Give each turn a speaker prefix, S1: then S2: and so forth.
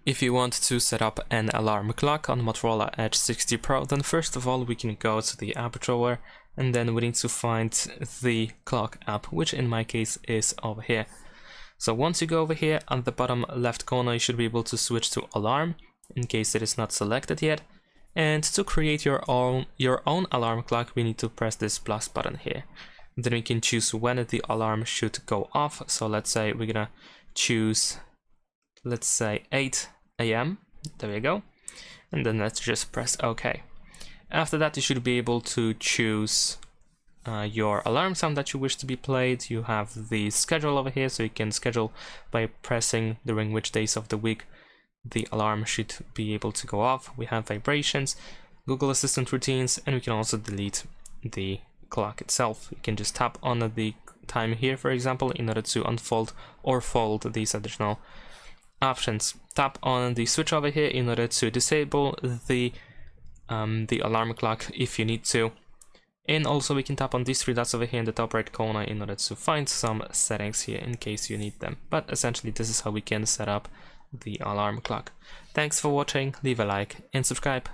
S1: If you want to set up an alarm clock on Motorola Edge 60 Pro, then first of all we can go to the app drawer, and then we need to find the clock app, which in my case is over here. So once you go over here, at the bottom left corner you should be able to switch to alarm, in case it is not selected yet. And to create your own alarm clock, we need to press this plus button here. Then we can choose when the alarm should go off. So let's say we're gonna choose, let's say 8 AM. There we go. And then let's just press OK. After that, you should be able to choose your alarm sound that you wish to be played. You have the schedule over here, so you can schedule by pressing during which days of the week the alarm should be able to go off. We have vibrations, Google Assistant routines, and we can also delete the clock itself. You can just tap on the time here, for example, in order to unfold or fold these additional options. Tap on the switch over here in order to disable the alarm clock if you need to. And also we can tap on these three dots over here in the top right corner in order to find some settings here in case you need them. But essentially this is how we can set up the alarm clock. Thanks for watching, leave a like and subscribe.